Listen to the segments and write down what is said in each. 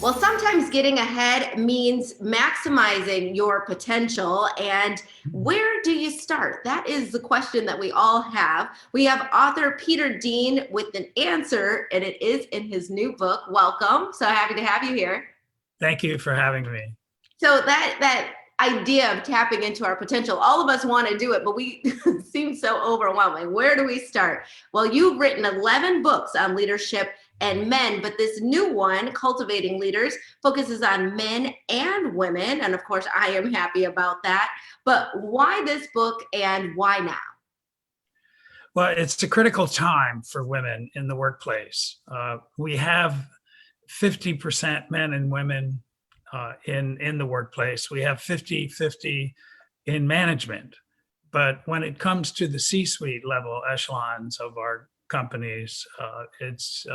Well, sometimes getting ahead means maximizing your potential. And where do you start? That is the question that we all have. We have author Peter Dean with an answer, and it is in his new book. Welcome. So happy to have you here. Thank you for having me. So that idea of tapping into our potential, all of us want to do it, but we seem so overwhelming. Where do we start? Well, you've written 11 books on leadership and men, but this new one, Cultivating Leaders, focuses on men and women. And of course, I am happy about that. But why this book and why now? Well, it's a critical time for women in the workplace. We have 50% men and women in the workplace. We have 50-50 in management. But when it comes to the C-suite level echelons of our companies, it's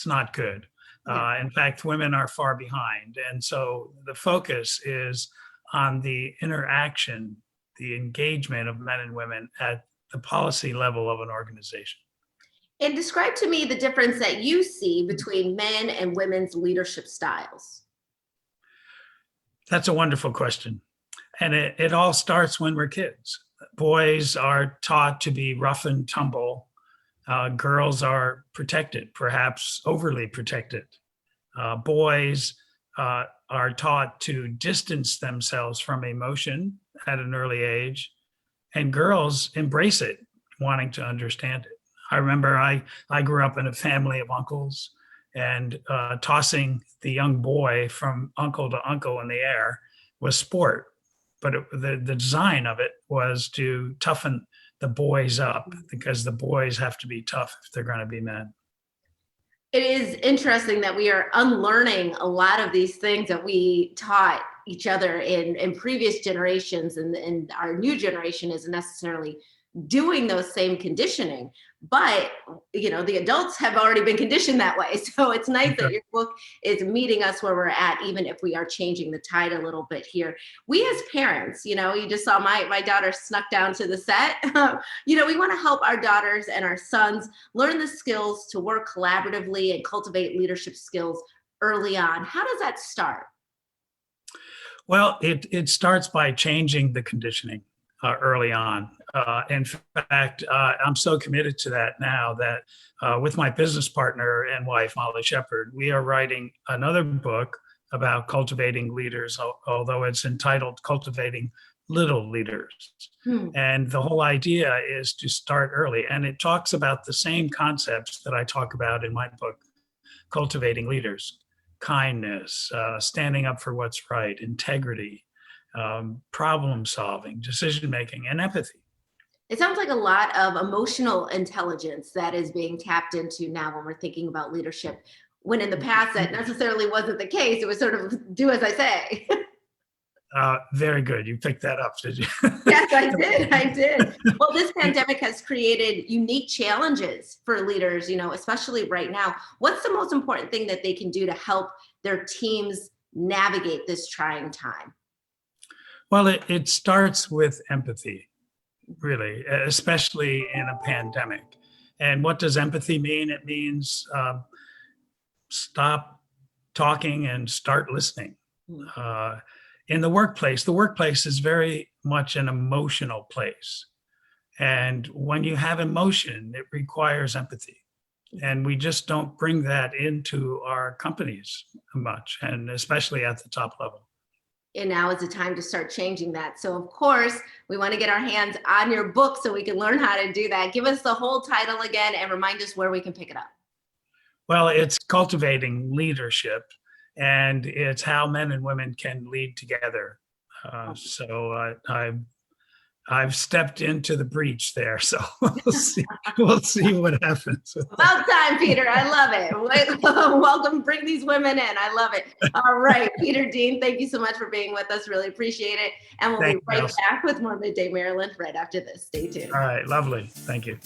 not good. In fact, women are far behind. And so the focus is on the interaction, the engagement of men and women at the policy level of an organization. And describe to me the difference that you see between men and women's leadership styles. That's a wonderful question. And it all starts when we're kids. Boys are taught to be rough and tumble. Girls are protected, perhaps overly protected. Boys are taught to distance themselves from emotion at an early age, and girls embrace it, wanting to understand it. I remember I grew up in a family of uncles, and tossing the young boy from uncle to uncle in the air was sport. But the design of it was to toughen the boys up, because the boys have to be tough if they're going to be men. It is interesting that we are unlearning a lot of these things that we taught each other in previous generations, and our new generation isn't necessarily doing those same conditioning. But the adults have already been conditioned that way. So it's nice that your book is meeting us where we're at, even if we are changing the tide a little bit here. We as parents, you just saw my daughter snuck down to the set. We want to help our daughters and our sons learn the skills to work collaboratively and cultivate leadership skills early on. How does that start? Well, it starts by changing the conditioning early on. In fact, I'm so committed to that now that with my business partner and wife, Molly Shepard, we are writing another book about cultivating leaders, although it's entitled Cultivating Little Leaders. And the whole idea is to start early. And it talks about the same concepts that I talk about in my book, Cultivating Leaders: kindness, standing up for what's right, integrity, problem solving, decision making, and empathy. It sounds like a lot of emotional intelligence that is being tapped into now when we're thinking about leadership, when in the past that necessarily wasn't the case. It was sort of do as I say. Very good. You picked that up, did you? Yes, I did. Well, this pandemic has created unique challenges for leaders, especially right now. What's the most important thing that they can do to help their teams navigate this trying time? Well, it starts with empathy, really, especially in a pandemic. And what does empathy mean? It means stop talking and start listening. In the workplace is very much an emotional place. And when you have emotion, it requires empathy. And we just don't bring that into our companies much, and especially at the top level. And now is the time to start changing that. So of course, we want to get our hands on your book so we can learn how to do that. Give us the whole title again and remind us where we can pick it up. Well, it's Cultivating Leadership, and it's how men and women can lead together. So I've stepped into the breach there. So we'll see what happens. About time, Peter. I love it. Welcome. Bring these women in. I love it. All right, Peter Dean, thank you so much for being with us. Really appreciate it. And we'll be right back with more Midday Maryland right after this. Stay tuned. All right. Lovely. Thank you.